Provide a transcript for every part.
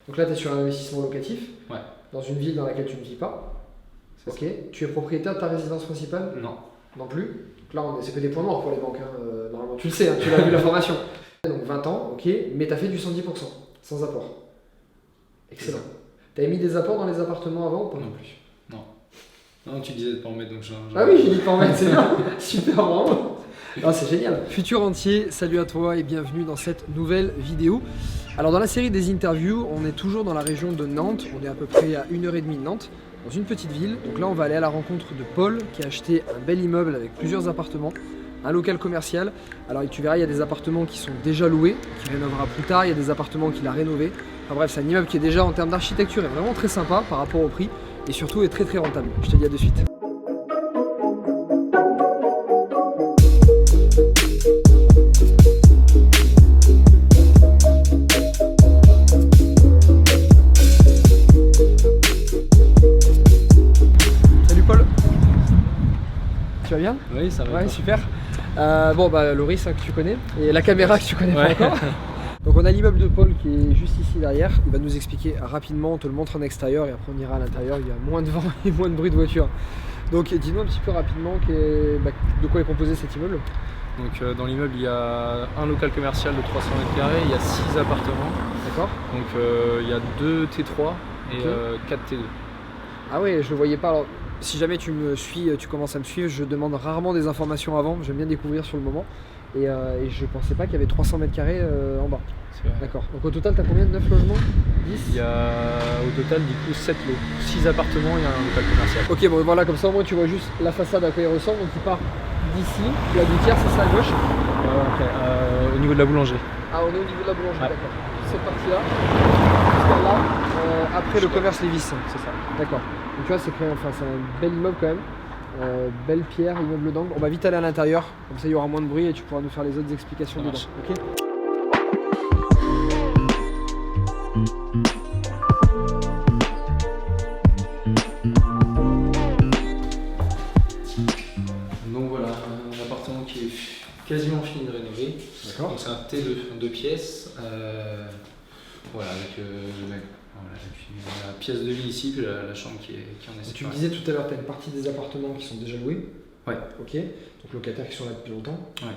Donc là, tu es sur un investissement locatif, Ouais. dans une ville dans laquelle tu ne vis pas. Ok. Tu es propriétaire de ta résidence principale? Non. Non plus. Donc là, c'est que des points morts pour les banques. Normalement, tu le sais, hein, tu l'as vu la formation. Donc 20 ans, ok, mais tu as fait du 110%, sans apport. Excellent. Tu avais mis des apports dans les appartements avant ou pas? Non plus. Non. Non, tu disais de pas en mettre, donc Ah oui, j'ai dit de pas en mettre, c'est bien. Super, bravo. Ah, c'est génial. Futur entier, salut à toi et bienvenue dans cette nouvelle vidéo. Alors dans la série des interviews, on est toujours dans la région de Nantes, on est à peu près à 1h30 de Nantes, dans une petite ville. Donc là on va aller à la rencontre de Paul qui a acheté un bel immeuble avec plusieurs appartements, un local commercial. Alors tu verras, il y a des appartements qui sont déjà loués, qui rénovera plus tard, il y a des appartements qu'il a rénovés. Enfin bref, c'est un immeuble qui est déjà en termes d'architecture est vraiment très sympa par rapport au prix et surtout est très très rentable. Je te dis à de suite. Tu vas bien? Oui, ça va. Ouais, super. Loris que tu connais et la caméra que tu connais pas encore. Donc on a l'immeuble de Paul qui est juste ici derrière. Il va nous expliquer rapidement, on te le montre en extérieur et après on ira à l'intérieur. Il y a moins de vent et moins de bruit de voiture. Donc dis-nous un petit peu rapidement de quoi est composé cet immeuble. Donc dans l'immeuble, il y a un local commercial de 300 m², il y a 6 appartements. D'accord. Donc il y a 2 T3 et 4 T2. Ah ouais, je le voyais pas. Alors, si jamais tu me suis, tu commences à me suivre, je demande rarement des informations avant, j'aime bien découvrir sur le moment. Et je pensais pas qu'il y avait 300 m² en bas. D'accord. Donc au total, tu as combien de 9 logements? 10? Il y a au total du coup 7 lots. 6 appartements et un local commercial. Ok, bon voilà, comme ça au moins tu vois juste la façade à quoi il ressemble. Donc il part d'ici, la gouttière, c'est ça à gauche? Au niveau de la boulangerie. Ah, on est au niveau de la boulangerie, Ouais. d'accord. Cette partie-là, jusqu'à là, après le commerce Lévis. C'est ça. D'accord. Donc tu vois, c'est un bel immeuble quand même. Belle pierre, immeuble d'angle. On va vite aller à l'intérieur, comme ça il y aura moins de bruit et tu pourras nous faire les autres explications dedans. Ok. Donc voilà, un appartement qui est quasiment fini de rénover. D'accord. Donc c'est un T2, 2 pièces. Voilà, avec la pièce de vie ici, puis la chambre qui en est séparée. Tu me disais tout à l'heure, tu as une partie des appartements qui sont déjà loués. Ouais. Ok. Donc locataires qui sont là depuis longtemps. Ouais.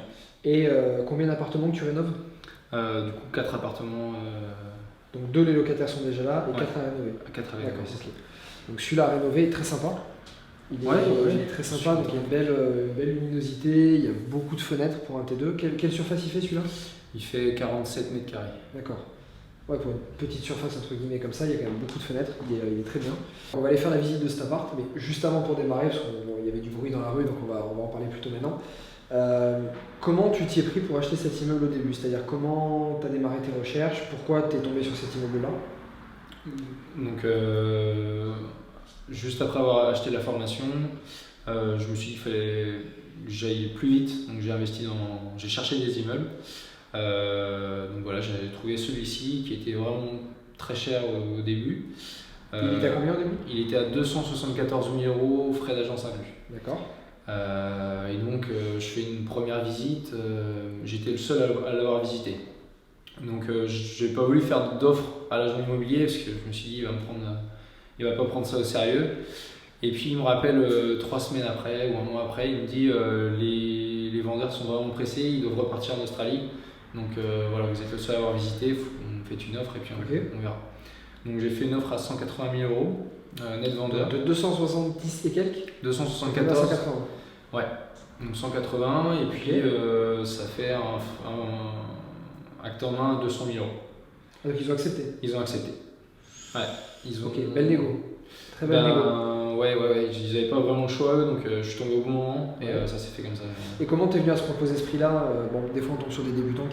Et combien d'appartements que tu rénoves? Du coup, 4 appartements. Donc 2 les locataires sont déjà là et Ouais. 4 à rénover. 4 avec D'accord, ok. Donc celui-là à rénover est très sympa. Il est très sympa, donc il y a une belle luminosité, il y a beaucoup de fenêtres pour un T2. Quelle surface il fait celui-là? Il fait 47 m². D'accord. Ouais, pour une petite surface entre guillemets comme ça, il y a quand même beaucoup de fenêtres, il est très bien. On va aller faire la visite de cet appart, mais juste avant pour démarrer, parce qu'il y avait du bruit dans la rue, donc on va en parler plutôt maintenant. Comment tu t'y es pris pour acheter cet immeuble au début? C'est-à-dire comment tu as démarré tes recherches? Pourquoi tu es tombé sur cet immeuble-là? Donc, juste après avoir acheté la formation, je me suis dit qu'il fallait que j'aille plus vite. Donc, j'ai cherché des immeubles. Donc voilà, j'avais trouvé celui-ci qui était vraiment très cher au début. Il était à combien au début? Il était à 274 000 €, frais d'agence inclus. D'accord. Et donc je fais une première visite, j'étais le seul à l'avoir visité. Donc j'ai pas voulu faire d'offre à l'agent immobilier parce que je me suis dit il va pas prendre ça au sérieux. Et puis il me rappelle 3 semaines après ou un mois après, il me dit les vendeurs sont vraiment pressés, ils doivent repartir en Australie. Donc voilà, vous êtes le seul à avoir visité, on fait une offre et puis on verra. Donc j'ai fait une offre à 180 000 €, net vendeur. De 270 et quelques? 274. 180. Ouais, donc 180 et puis ça fait un acte en main à 200 000 €. Donc ils ont accepté? Ils ont accepté. Ouais, ils ont. Ok, belle négo. Très belle négo. Ouais, ils n'avaient pas vraiment le choix eux, donc je suis tombé au bon moment et ça s'est fait comme ça. Et comment t'es venu à se proposer ce prix-là? Bon, des fois on tombe sur des débutants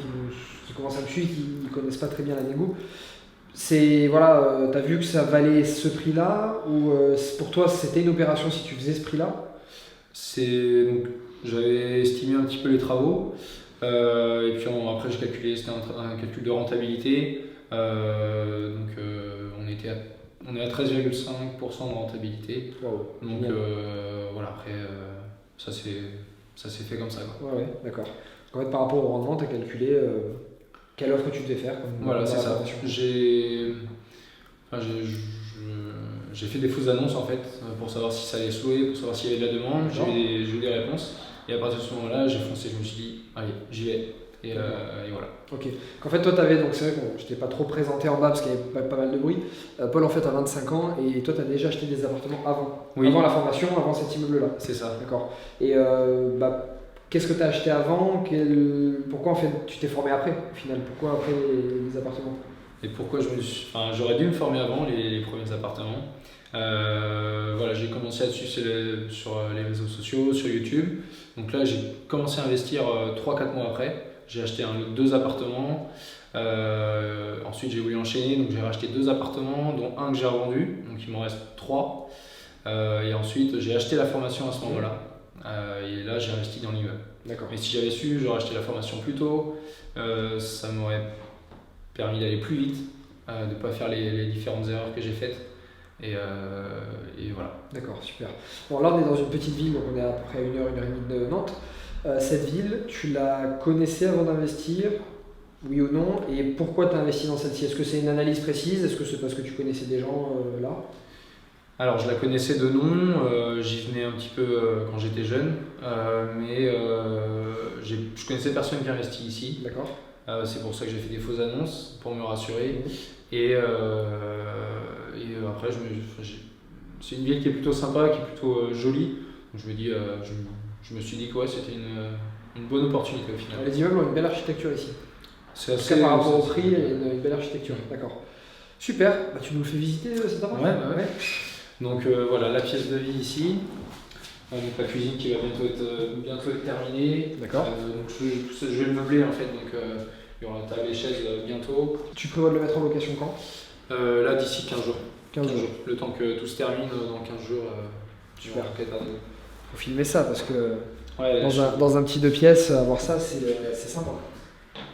qui commencent à me suivre, qui ne connaissent pas très bien la négo. T'as vu que ça valait ce prix-là ou pour toi c'était une opération si tu faisais ce prix-là? Donc j'avais estimé un petit peu les travaux et puis après j'ai calculé, c'était un calcul de rentabilité. Donc on est à 13,5% de rentabilité. Wow. Donc voilà, après ça s'est fait comme ça, quoi. Ouais, d'accord. En fait, par rapport au rendement, tu as calculé quelle offre tu devais faire. Voilà, c'est ça. Enfin, j'ai fait des fausses annonces en fait pour savoir si ça allait se louer, pour savoir s'il y avait de la demande. J'ai eu des réponses et à partir de ce moment-là, j'ai foncé. Je me suis dit, allez, j'y vais. Et voilà. Ok. En fait, toi, t'avais, donc c'est vrai que je t'ai pas trop présenté en bas parce qu'il y avait pas mal de bruit. Paul, en fait, a 25 ans et toi, tu as déjà acheté des appartements avant la formation, avant cet immeuble-là. C'est ça. D'accord. Et qu'est-ce que tu as acheté avant? Pourquoi en fait tu t'es formé après au final? Pourquoi après les appartements? Et pourquoi j'aurais dû me former avant les premiers appartements. Voilà, j'ai commencé à suivre sur les réseaux sociaux, sur YouTube. Donc là, j'ai commencé à investir 3-4 mois après. J'ai acheté 2 appartements. Ensuite, j'ai voulu enchaîner, donc j'ai racheté 2 appartements, dont un que j'ai revendu. Donc il m'en reste 3. Et ensuite, j'ai acheté la formation à ce moment-là. Et là, j'ai investi dans l'immeuble. D'accord. Mais si j'avais su, j'aurais acheté la formation plus tôt. Ça m'aurait permis d'aller plus vite, de ne pas faire les différentes erreurs que j'ai faites. Et voilà. D'accord, super. Bon, là, on est dans une petite ville, donc on est à peu près à 1h, 1h30 de Nantes. Cette ville, tu la connaissais avant d'investir? Oui ou non? Et pourquoi tu as investi dans celle-ci? Est-ce que c'est une analyse précise? Est-ce que c'est parce que tu connaissais des gens là? Alors, je la connaissais de nom, j'y venais un petit peu quand j'étais jeune, mais je connaissais personne qui investit ici. D'accord. C'est pour ça que j'ai fait des fausses annonces, pour me rassurer. Et après, c'est une ville qui est plutôt sympa, qui est plutôt jolie. Donc je me dis, je me suis dit que ouais, c'était une bonne opportunité au final. Les immeubles ont une belle architecture ici. C'est assez, par rapport au prix, il y a une belle architecture. D'accord. Super. Tu nous le fais visiter cet appart? Ouais. Donc voilà, la pièce de vie ici. Donc la cuisine qui va bientôt être terminée. D'accord. Donc je vais le meubler en fait. Donc il y aura table et chaise bientôt. Tu prévois de le mettre en location quand? Là d'ici 15 jours. 15 jours. Le temps que tout se termine dans 15 jours. Super. Faut filmer ça parce que ouais, dans un petit 2 pièces, avoir ça c'est sympa.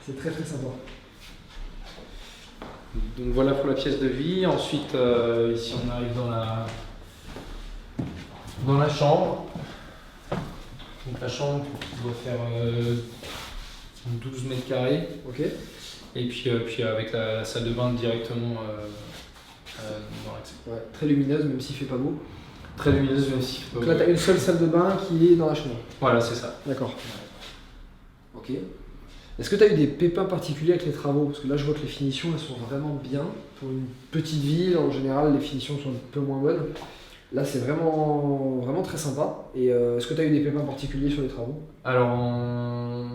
C'est très très sympa. Donc voilà pour la pièce de vie. Ensuite ici on arrive dans la chambre. Donc la chambre doit faire 12 mètres carrés. Ok. Et puis avec la salle de bain directement dans l'accès. Ouais, très lumineuse même s'il fait pas beau. Très lumineuse même s'il fait pas beau. Donc là tu as une seule salle de bain qui est dans la chambre. Voilà, c'est ça. D'accord. Ok. Est-ce que tu as eu des pépins particuliers avec les travaux? Parce que là je vois que les finitions elles sont vraiment bien. Pour une petite ville en général les finitions sont un peu moins bonnes. Là c'est vraiment très sympa. Et est-ce que tu as eu des pépins particuliers sur les travaux? Alors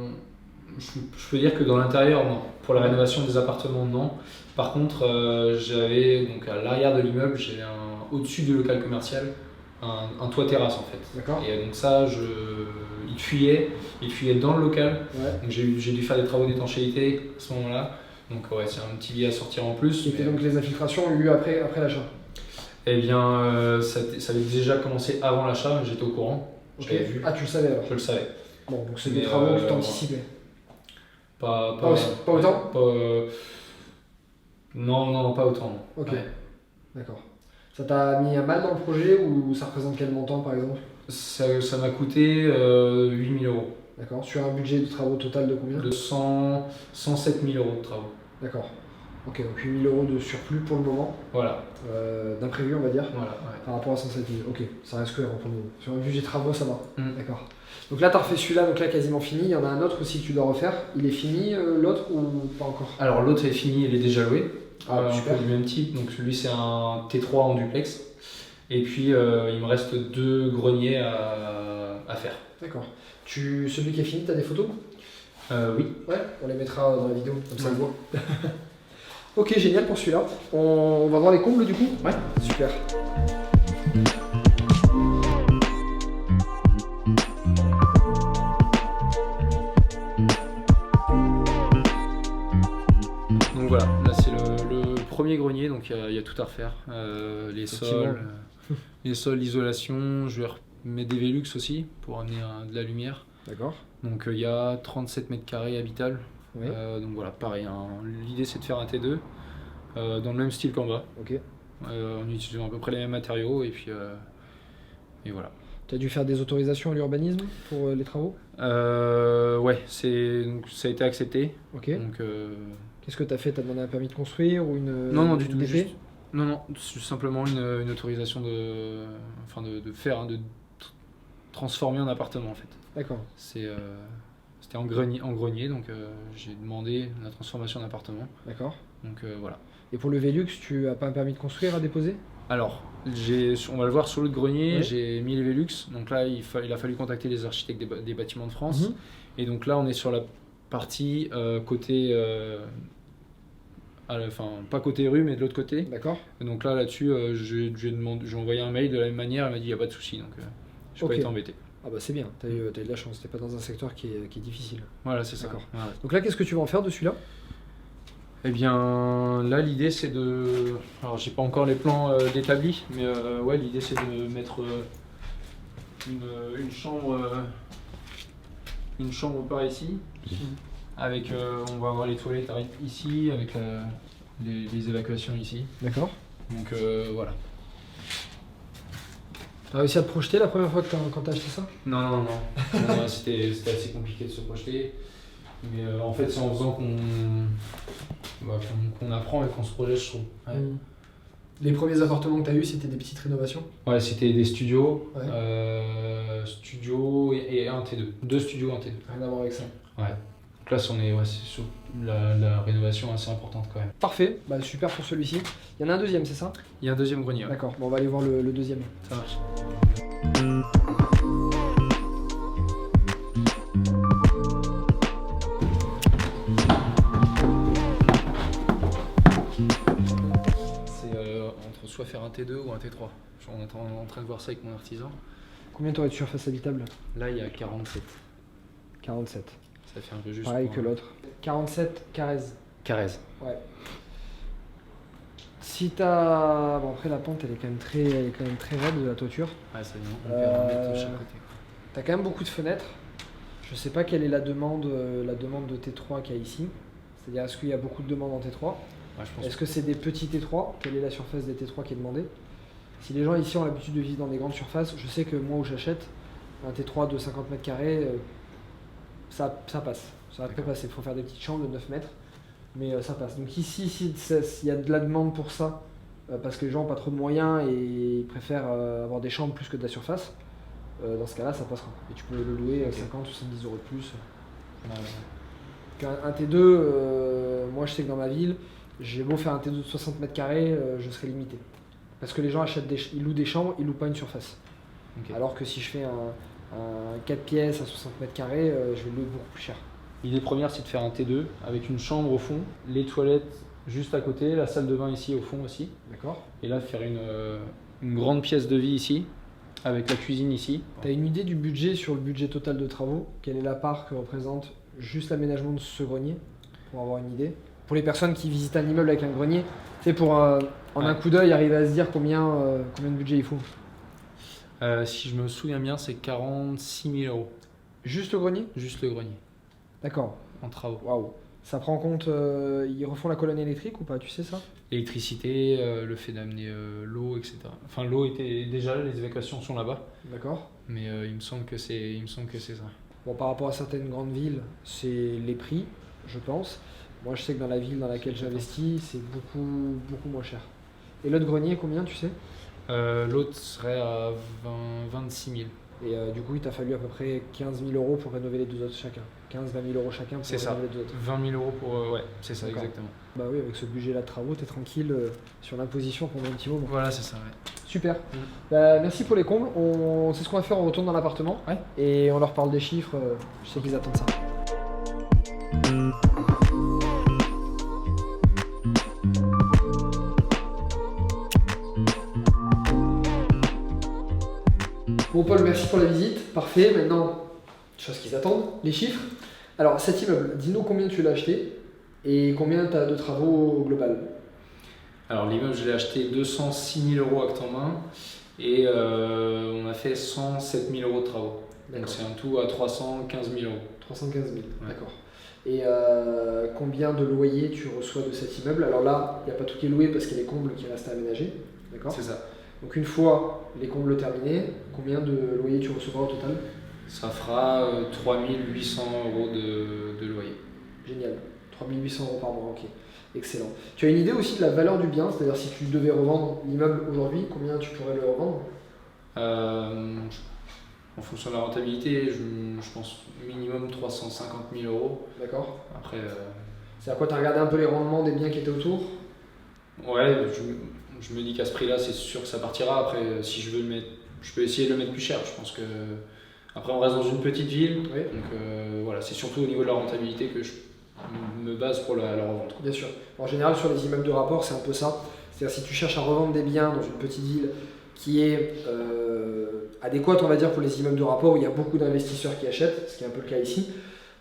je peux dire que dans l'intérieur non. Pour la rénovation des appartements non. Par contre j'avais donc à l'arrière de l'immeuble, j'avais au-dessus du local commercial un toit terrasse en fait. D'accord. Et donc ça il fuyait dans le local. Ouais. Donc j'ai dû faire des travaux d'étanchéité à ce moment-là. Donc ouais, c'est un petit billet à sortir en plus. Et donc les infiltrations ont eu lieu après l'achat? Eh bien ça avait déjà commencé avant l'achat, j'étais au courant. Ok. Ah tu le savais alors? Je le savais. Bon donc c'est des travaux que tu anticipais? Pas autant? Non, pas autant. Non. Ok. Ouais. D'accord. Ça t'a mis à mal dans le projet ou ça représente quel montant par exemple? Ça m'a coûté 8 000 €. D'accord. Sur un budget de travaux total de combien? De 107 000 € de travaux. D'accord. Ok, donc 8 000 € de surplus pour le moment. Voilà. D'imprévu on va dire. Voilà, ouais. Par rapport à 107 000. Ok, ça reste cohérent pour le moment. Sur un budget de travaux ça va. D'accord. Donc là, tu as refait celui-là, donc là quasiment fini. Il y en a un autre aussi que tu dois refaire. Il est fini l'autre ou pas encore? Alors l'autre est fini, il est déjà loué. Super. Du même type, donc celui c'est un T3 en duplex. Et puis il me reste 2 greniers à faire. D'accord. Celui qui est fini, tu as des photos? Oui. Ouais, on les mettra dans la vidéo, comme ça on le voit. Ok, génial pour celui-là. On va voir les combles du coup? Ouais. Super. Donc voilà, là c'est le premier grenier, donc il y a tout à refaire. Les sols, l'isolation, je vais remettre des Velux aussi pour amener de la lumière. D'accord. Donc il y a 37 mètres carrés habitables. Oui. Donc voilà, pareil, l'idée c'est de faire un T2 dans le même style qu'en bas. Ok. En utilisant à peu près les mêmes matériaux et puis et voilà. Tu as dû faire des autorisations à l'urbanisme pour les travaux? Ouais, ça a été accepté. Ok. Donc, qu'est-ce que tu as fait? Tu as demandé un permis de construire ou une non, du tout. DP? Non, non, c'est simplement une autorisation de faire, de transformer en appartement en fait. D'accord. C'était en grenier, donc j'ai demandé la transformation en appartement. D'accord. Donc voilà. Et pour le Velux, tu as pas un permis de construire à déposer? Alors, on va le voir sur le grenier, Ouais. j'ai mis les Velux, donc là il a fallu contacter les architectes des bâtiments de France. Mhm. Et donc là on est sur la partie côté, pas côté rue mais de l'autre côté. D'accord. Et donc là-dessus, j'ai envoyé un mail de la même manière, elle m'a dit il n'y a pas de souci, donc je n'ai Ok. pas été embêté. Ah bah c'est bien, t'as eu de la chance, t'es pas dans un secteur qui est difficile. Voilà, c'est ça. D'accord. Ouais. Donc là, qu'est-ce que tu vas en faire dessus là? Eh bien, là, l'idée c'est de. Alors, j'ai pas encore les plans d'établis, mais ouais, l'idée c'est de mettre une chambre par ici, avec, on va avoir les toilettes ici, avec les évacuations ici. D'accord. Donc voilà. T'as réussi à te projeter la première fois quand t'as acheté ça? Non, c'était assez compliqué de se projeter. Mais en fait, c'est en faisant qu'on apprend et qu'on se projette, je trouve. Ouais. Les premiers appartements que t'as eu, c'était des petites rénovations? Ouais, c'était des studios, Ouais. studios et un T2. 2 studios, un T2. Rien à voir avec ça. Ouais. Donc là, c'est sur la rénovation assez importante quand même. Parfait, bah super pour celui-ci. Il y en a un deuxième, c'est ça? Il y a un deuxième grenier. Ouais. D'accord, bon, on va aller voir le deuxième. Ça marche. C'est entre soit faire un T2 ou un T3. On est en train de voir ça avec mon artisan. Combien t'aurais de surface habitable? Là, il y a 47. 47. Ça fait un peu juste. Pareil pour que l'autre. 47 carrés. Carrez. Ouais. Si t'as... Bon après la pente elle est quand même très raide de la toiture. Ouais, ça on perd un mètre de chaque côté. T'as quand même beaucoup de fenêtres. Je sais pas quelle est la demande de T3 qu'il y a ici. C'est-à-dire est-ce qu'il y a beaucoup de demandes en T3? Ouais, je pense. Est-ce que c'est des petits T3? Quelle est la surface des T3 qui est demandée? Si les gens ici ont l'habitude de vivre dans des grandes surfaces, je sais que moi où j'achète un T3 de 50 mètres carrés, ça passe. Ça peut passer. Il faut faire des petites chambres de 9 mètres, mais ça passe. Donc ici, s'il y a de la demande pour ça, parce que les gens n'ont pas trop de moyens et ils préfèrent avoir des chambres plus que de la surface, dans ce cas-là, ça passera. Et tu peux le louer 50 ou 70 euros de plus. Un T2, moi je sais que dans ma ville, j'ai beau faire un T2 de 60 mètres carrés, je serai limité. Parce que les gens ils louent des chambres, ils louent pas une surface. Ok. Alors que si je fais un 4 pièces à 60 mètres carrés, je vais le louer beaucoup plus cher. L'idée première, c'est de faire un T2 avec une chambre au fond, les toilettes juste à côté, la salle de bain ici au fond aussi. D'accord. Et là, faire une grande pièce de vie ici, avec la cuisine ici. T'as une idée du budget sur le budget total de travaux? Quelle est la part que représente juste l'aménagement de ce grenier? Pour avoir une idée. Pour les personnes qui visitent un immeuble avec un grenier, c'est pour en un coup d'œil arriver à se dire combien de budget il faut. Si je me souviens bien, c'est 46 000 euros. Juste le grenier? Juste le grenier, D'accord. en travaux. Waouh. Ça prend en compte, ils refont la colonne électrique ou pas? Tu sais ça? L'électricité, le fait d'amener l'eau, etc. Enfin, l'eau était déjà là, les évacuations sont là-bas. D'accord. Mais il me semble que c'est ça. Bon, par rapport à certaines grandes villes, c'est les prix, je pense. Moi, je sais que dans la ville dans laquelle j'investis, c'est beaucoup moins cher. Et l'autre grenier, combien, tu sais? L'autre serait à 26 000. Et du coup, il t'a fallu à peu près 15 000 euros pour rénover les deux autres chacun. 15-20 000 euros chacun pour C'est ça. rénover les deux autres. 20 000 euros pour... ouais, c'est ça, D'accord. exactement. Bah oui, avec ce budget-là de travaux, t'es tranquille sur l'imposition pendant un petit moment. Voilà, c'est ça, ouais. Super. Bah, merci pour les combles. C'est ce qu'on va faire, on retourne dans l'appartement. Ouais. Et on leur parle des chiffres. Je sais qu'ils attendent ça. Bon Paul, merci pour la visite. Parfait. Maintenant, chose qu'ils attendent, les chiffres. Alors cet immeuble, dis-nous combien tu l'as acheté et combien tu as de travaux au global. Alors l'immeuble, je l'ai acheté 206 000 euros acte en main et on a fait 107 000 euros de travaux. Donc c'est un tout à 315 000 euros. 315 000, Ouais. d'accord. Et combien de loyers tu reçois de cet immeuble? Alors là, il n'y a pas tout qui est loué parce qu'il y a les combles qui restent à aménager. D'accord. C'est ça. Donc une fois les combles terminés, combien de loyers tu recevras au total? Ça fera 3 800 euros de loyer. Génial. 3 800 euros par mois, ok. Excellent. Tu as une idée aussi de la valeur du bien, c'est-à-dire si tu devais revendre l'immeuble aujourd'hui, combien tu pourrais le revendre? En fonction de la rentabilité, je pense minimum 350 000 euros. D'accord. Après, C'est à quoi tu as regardé un peu les rendements des biens qui étaient autour? ouais, je me dis qu'à ce prix-là, c'est sûr que ça partira. Après, si je veux le mettre, je peux essayer de le mettre plus cher. Je pense que après, on reste dans une petite ville, Oui. donc voilà, c'est surtout au niveau de la rentabilité que je me base pour la revente. Bien sûr. En général, sur les immeubles de rapport, c'est un peu ça. C'est-à-dire si tu cherches à revendre des biens dans une petite ville qui est adéquate, on va dire, pour les immeubles de rapport où il y a beaucoup d'investisseurs qui achètent, ce qui est un peu le cas ici,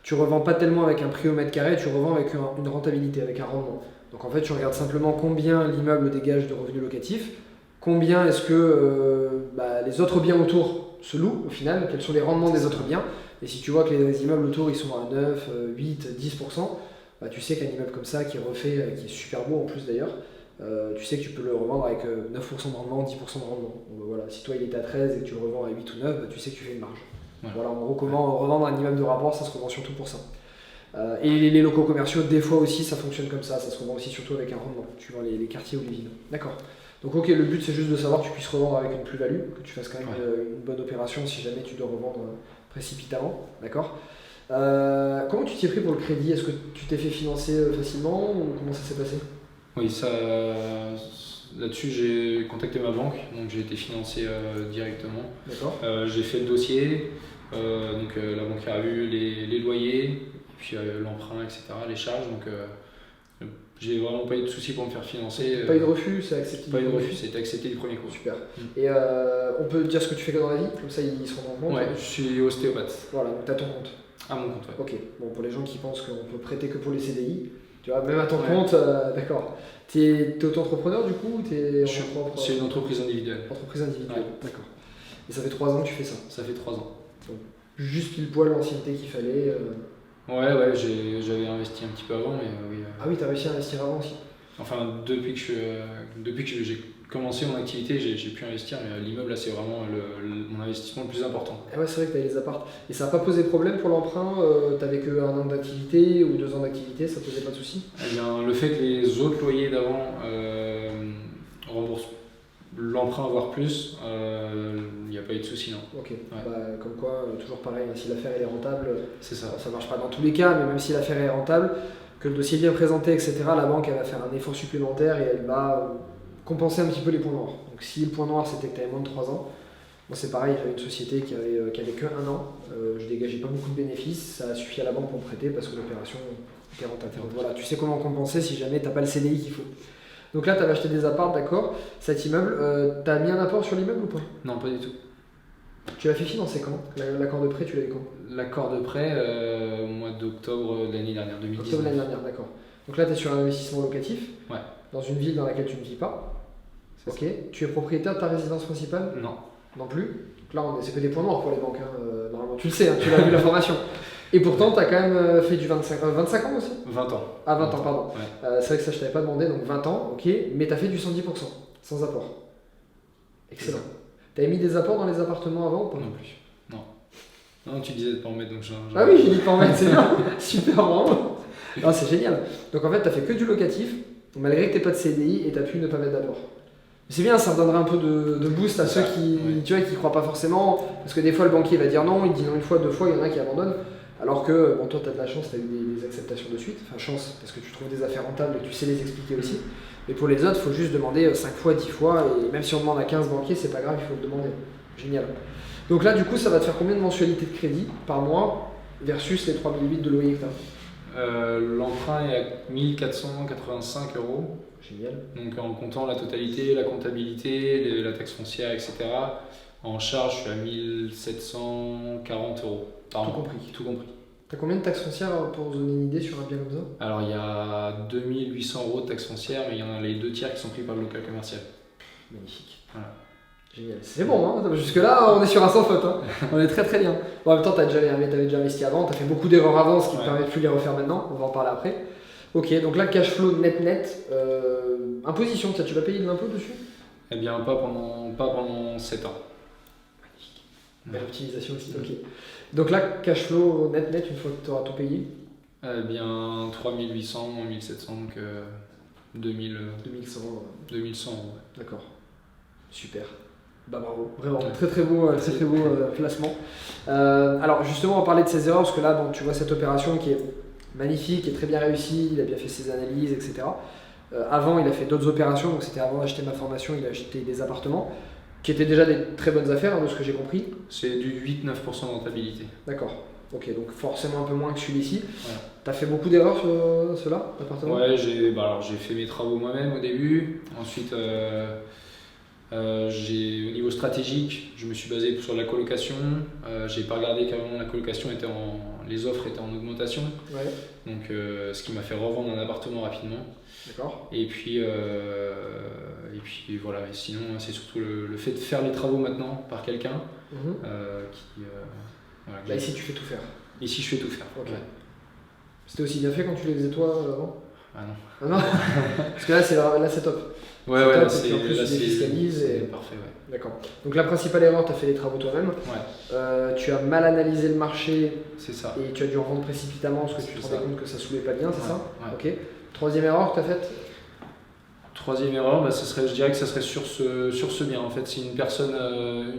tu revends pas tellement avec un prix au mètre carré, tu revends avec une rentabilité, avec un rendement. Donc en fait, tu regardes simplement combien l'immeuble dégage de revenus locatifs, combien est-ce que les autres biens autour se louent au final, quels sont les rendements des autres biens. Et si tu vois que les immeubles autour ils sont à 9, 8, 10%, tu sais qu'un immeuble comme ça qui est refait, qui est super beau en plus d'ailleurs, tu sais que tu peux le revendre avec 9% de rendement, 10% de rendement. Donc, voilà. Si toi il est à 13 et que tu le revends à 8 ou 9, tu sais que tu fais une marge. Ouais. Voilà en gros comment revendre un immeuble de rapport, ça se revend surtout pour ça. Et les locaux commerciaux, des fois aussi ça fonctionne comme ça se revend aussi surtout avec un rendement, suivant les quartiers ou les villes. D'accord. Donc ok, le but c'est juste de savoir que tu puisses revendre avec une plus-value, que tu fasses quand même une bonne opération si jamais tu dois revendre précipitamment, d'accord. Comment tu t'y es pris pour le crédit? Est-ce que tu t'es fait financer facilement ou comment ça s'est passé? Oui, là-dessus, j'ai contacté ma banque, donc j'ai été financé directement. D'accord. J'ai fait le dossier, donc la banque a vu les loyers, et puis l'emprunt, etc., les charges. Donc j'ai vraiment pas eu de soucis pour me faire financer. Pas eu de refus, c'est accepté? Pas eu de refus, c'était accepté du premier coup. Super. Et on peut dire ce que tu fais dans la vie, comme ça ils se rendent compte? Ouais, je suis ostéopathe. Voilà, donc tu as ton compte. À mon compte, ouais. Ok, bon pour les gens qui pensent qu'on peut prêter que pour les CDI, tu vois, même à ton compte, d'accord. T'es auto-entrepreneur du coup ou t'es en propre? C'est une entreprise individuelle. Entreprise individuelle, Ouais. d'accord. Et ça fait 3 ans que tu fais ça? Ça fait 3 ans. Donc, juste pile poil l'ancienneté qu'il fallait. Ouais, j'avais investi un petit peu avant, mais oui. Ah oui, t'as réussi à investir avant aussi? Enfin, depuis que j'ai commencé mon activité, j'ai pu investir, mais l'immeuble, là, c'est vraiment mon investissement le plus important. Ah ouais, c'est vrai que t'avais les apparts. Et ça n'a pas posé problème pour l'emprunt? T'avais que 1 an d'activité ou 2 ans d'activité, ça posait pas de soucis? Eh bien, le fait que les autres loyers d'avant remboursent l'emprunt, voire plus, il n'y a pas eu de souci, non. Ok, comme quoi, toujours pareil, si l'affaire elle est rentable, C'est ça. ça marche pas dans tous les cas, mais même si l'affaire est rentable, que le dossier est bien présenté, etc., la banque elle va faire un effort supplémentaire et elle va compenser un petit peu les points noirs. Donc si le point noir c'était que tu avais moins de 3 ans, moi c'est pareil, j'avais une société qui avait que 1 an, je dégageais pas beaucoup de bénéfices, ça a suffi à la banque pour me prêter parce que l'opération était rentable. Donc voilà, tu sais comment compenser si jamais t'as pas le CDI qu'il faut. Donc là tu avais acheté des apparts, d'accord, cet immeuble, t'as mis un apport sur l'immeuble ou pas? Non, pas du tout. Tu l'as fait financer quand? L'accord de prêt, tu l'avais quand? L'accord de prêt, au mois d'octobre de l'année dernière, 2019. Octobre de l'année dernière, d'accord. Donc là tu es sur un investissement locatif, Ouais. dans une ville dans laquelle tu ne vis pas. Ok. Tu es propriétaire de ta résidence principale? Non. Non plus. Donc là, c'est que des points noirs pour les banques. Normalement, tu le sais, tu l'as vu la formation. Et pourtant, tu as quand même fait du 25 ans aussi? 20 ans. Ah, 20 ans, pardon. Ouais. C'est vrai que ça, je t'avais pas demandé, donc 20 ans, ok. Mais tu as fait du 110%, sans apport. Excellent. Tu avais mis des apports dans les appartements avant ou pas? Non plus. Non. Non, tu disais de pas en mettre, donc Ah oui, j'ai dit de pas en mettre, c'est bien. Super, bravo. Non, c'est génial. Donc en fait, tu as fait que du locatif, malgré que tu n'aies pas de CDI et tu as pu ne pas mettre d'apport. C'est bien, ça redonnera un peu de boost à ceux qui croient pas forcément, parce que des fois le banquier va dire non, il dit non une fois, 2 fois, il y en a qui abandonnent, alors que bon, toi tu as de la chance, tu as eu des acceptations de suite, enfin chance, parce que tu trouves des affaires rentables et tu sais les expliquer aussi, mais pour les autres, il faut juste demander 5 fois, 10 fois, et même si on demande à 15 banquiers, c'est pas grave, il faut le demander. Génial. Donc là du coup, ça va te faire combien de mensualités de crédit par mois versus les 3008 de loyer que tu as? L'emprunt est à 1485 €. Génial. Donc en comptant la totalité, la comptabilité, la taxe foncière, etc. En charge, je suis à 1740 € par Tout an. compris. Tout compris. T'as combien de taxes foncières pour donner une idée sur un bien comme ça? Alors il y a 2800 € de taxe foncière, mais il y en a les 2 tiers qui sont pris par le local commercial. Magnifique. Voilà. Génial. C'est bon, hein. Jusque-là, on est sur un sans faute. Hein. On est très très bien. Bon, en même temps, t'avais déjà investi avant, t'as fait beaucoup d'erreurs avant, ce qui ne te permet de plus les refaire maintenant. On va en parler après. Ok, donc là, cash flow net. Imposition, tu vas payer de l'impôt dessus? Eh bien, pas pendant 7 ans. Magnifique. Belle optimisation aussi. Ok. Donc là, cash flow net, une fois que tu auras tout payé? Eh bien, 3800, 1700, donc 2100. 2100 euros. D'accord. Super. Bah bravo, vraiment très beau placement. Alors justement on parlait de ses erreurs parce que là bon, tu vois cette opération qui est magnifique, qui est très bien réussie, il a bien fait ses analyses, etc. Avant il a fait d'autres opérations, donc c'était avant d'acheter ma formation, il a acheté des appartements qui étaient déjà des très bonnes affaires hein, de ce que j'ai compris. C'est du 8-9% de rentabilité. D'accord. Ok, donc forcément un peu moins que celui-ci. Ouais. T'as fait beaucoup d'erreurs sur ceux-là, d'appartements? Ouais, j'ai fait mes travaux moi-même au début. Ensuite, au niveau stratégique, je me suis basé sur la colocation. J'ai pas regardé qu'avant la colocation les offres étaient en augmentation. Ouais. Donc, ce qui m'a fait revendre un appartement rapidement. D'accord. Et puis voilà. Et sinon, c'est surtout le fait de faire les travaux maintenant par quelqu'un voilà, là ici tu fais tout faire. Ici je fais tout faire. Ok. Ouais. C'était aussi bien fait quand tu les faisais toi avant? Ah non. Ah non. Parce que là c'est top. Ouais, Top, là et puis en plus, tu défiscalises et... parfait, ouais. D'accord. Donc la principale erreur, tu as fait les travaux toi-même. Ouais. Tu as mal analysé le marché. C'est ça. Et tu as dû en vendre précipitamment parce que tu te rendais compte que ça soulevait pas bien, c'est ça? Ouais. Ok. Troisième erreur que tu as faite? Troisième erreur, je dirais que ça serait sur ce bien. En fait, c'est une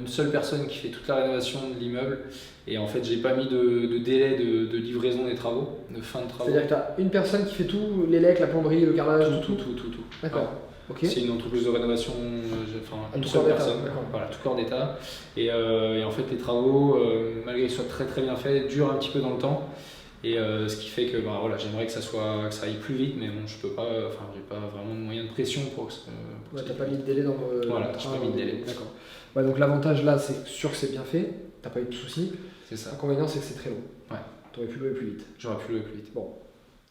seule personne qui fait toute la rénovation de l'immeuble. Et en fait, j'ai pas mis de délai de livraison des travaux, de fin de travaux. C'est-à-dire que tu as une personne qui fait tout, l'élec, la plomberie, le carrelage, tout. D'accord. Ouais. Ok. C'est une entreprise de rénovation, une tout seule corps personne. d'état, Voilà, tout corps d'état. Et en fait, les travaux, malgré qu'ils soient très très bien faits, durent un petit peu dans le temps. Et ce qui fait que voilà, j'aimerais que ça aille plus vite, mais bon, je peux pas, j'ai pas vraiment de moyen de pression pour que ça. Ouais, t'as pas mis de délai dans le. Voilà, j'ai pas mis de délai. D'accord. Ouais, donc l'avantage là, c'est sûr que c'est bien fait, t'as pas eu de soucis. C'est ça. L'inconvénient, c'est que c'est très long. Ouais. T'aurais pu louer plus vite. J'aurais pu louer plus vite. Bon.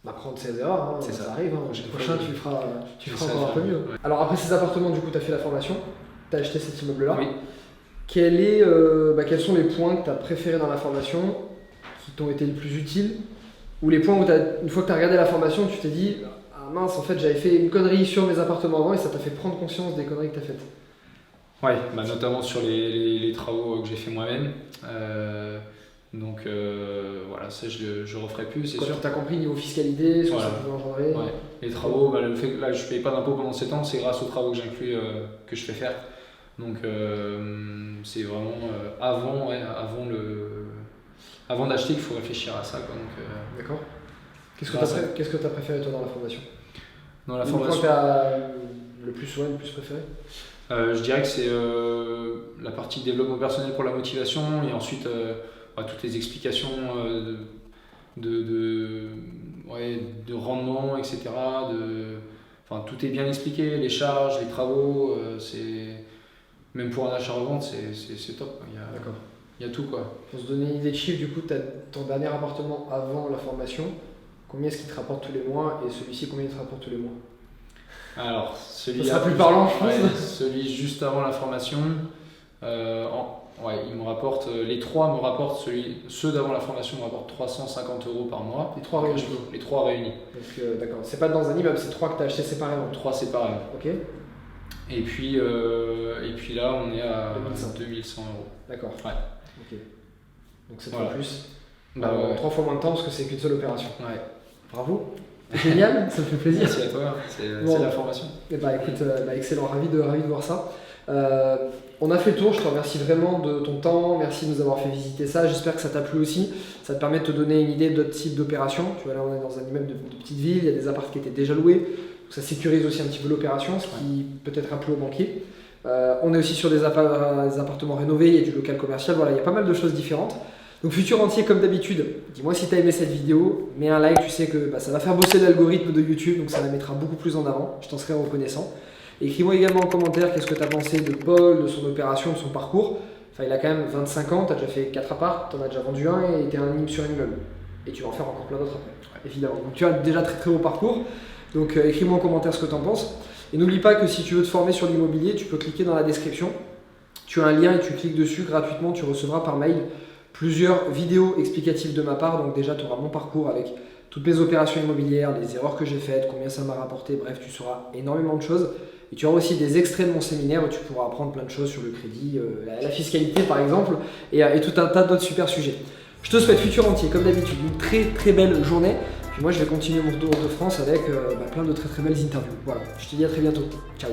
On apprend de ses erreurs, hein, ça arrive. Hein. Le prochain, tu feras encore un peu mieux. Ouais. Alors après ces appartements, du coup, t'as fait la formation, t'as acheté cet immeuble-là. Oui. Quels sont les points que t'as préférés dans la formation, qui t'ont été les plus utiles? Ou les points où une fois que tu as regardé la formation, tu t'es dit ah mince, en fait j'avais fait une connerie sur mes appartements avant et ça t'a fait prendre conscience des conneries que tu as faites? Ouais, notamment sur les travaux que j'ai fait moi-même. Voilà, ça je referai plus, c'est sûr. Tu as compris niveau fiscalité, ce que voilà. ça pouvait engendrer. Ouais. Les travaux, le fait que là je ne paye pas d'impôt pendant 7 ans, c'est grâce aux travaux que j'inclus que je fais faire. Donc c'est vraiment avant d'acheter qu'il faut réfléchir à ça. D'accord. Qu'est-ce que tu as préféré toi dans la formation? Dans la formation, que tu as le plus préféré? Je dirais que c'est la partie développement personnel pour la motivation et ensuite toutes les explications de rendement, etc. Tout est bien expliqué, les charges, les travaux, même pour un achat-revente, c'est top. D'accord. Il y a tout quoi. Pour se donner une idée de chiffre, du coup, tu as ton dernier appartement avant la formation, combien est-ce qu'il te rapporte tous les mois et celui-ci, combien il te rapporte tous les mois? Alors, ça sera plus parlant, je pense. Celui juste avant la formation, il me rapporte, les trois me rapportent, ceux d'avant la formation me rapportent 350 € par mois. Les trois réunis? Les trois réunis. Donc, d'accord. C'est pas dans un immeuble, c'est trois que tu as acheté séparément? Trois séparément. Ok. Et puis là, on est à 2100 €. D'accord. Ouais. Ok. Donc 7 fois plus. Ouais. 3 fois moins de temps parce que c'est qu'une seule opération. Ouais. Bravo. C'est génial, ça me fait plaisir. Merci à toi, c'est la formation. Et écoute, excellent, ravi de voir ça. On a fait le tour, je te remercie vraiment de ton temps, merci de nous avoir fait visiter ça, j'espère que ça t'a plu aussi. Ça te permet de te donner une idée d'autres types d'opérations. Tu vois, là on est dans un immeuble de petite ville, il y a des apparts qui étaient déjà loués, donc ça sécurise aussi un petit peu l'opération, ce qui peut-être a plu aux banquiers. On est aussi sur des appartements rénovés, il y a du local commercial, voilà, il y a pas mal de choses différentes. Donc Futur Rentier, comme d'habitude, dis-moi si tu as aimé cette vidéo, mets un like, tu sais que ça va faire bosser l'algorithme de YouTube, donc ça la mettra beaucoup plus en avant, je t'en serai reconnaissant. Écris-moi également en commentaire qu'est-ce que tu as pensé de Paul, de son opération, de son parcours. Enfin, il a quand même 25 ans, tu as déjà fait 4 apparts, tu en as déjà vendu un et tu es sur un immeuble. Et tu vas en faire encore plein d'autres après, évidemment. Donc tu as déjà très très beau parcours, donc écris-moi en commentaire ce que tu en penses. Et n'oublie pas que si tu veux te former sur l'immobilier, tu peux cliquer dans la description. Tu as un lien et tu cliques dessus gratuitement, tu recevras par mail plusieurs vidéos explicatives de ma part. Donc déjà, tu auras mon parcours avec toutes mes opérations immobilières, les erreurs que j'ai faites, combien ça m'a rapporté, bref, tu sauras énormément de choses. Et tu auras aussi des extraits de mon séminaire où tu pourras apprendre plein de choses sur le crédit, la fiscalité par exemple, et tout un tas d'autres super sujets. Je te souhaite Futur Rentier, comme d'habitude, une très très belle journée. Et moi, je vais continuer mon tour de France avec plein de très très belles interviews. Voilà, je te dis à très bientôt. Ciao.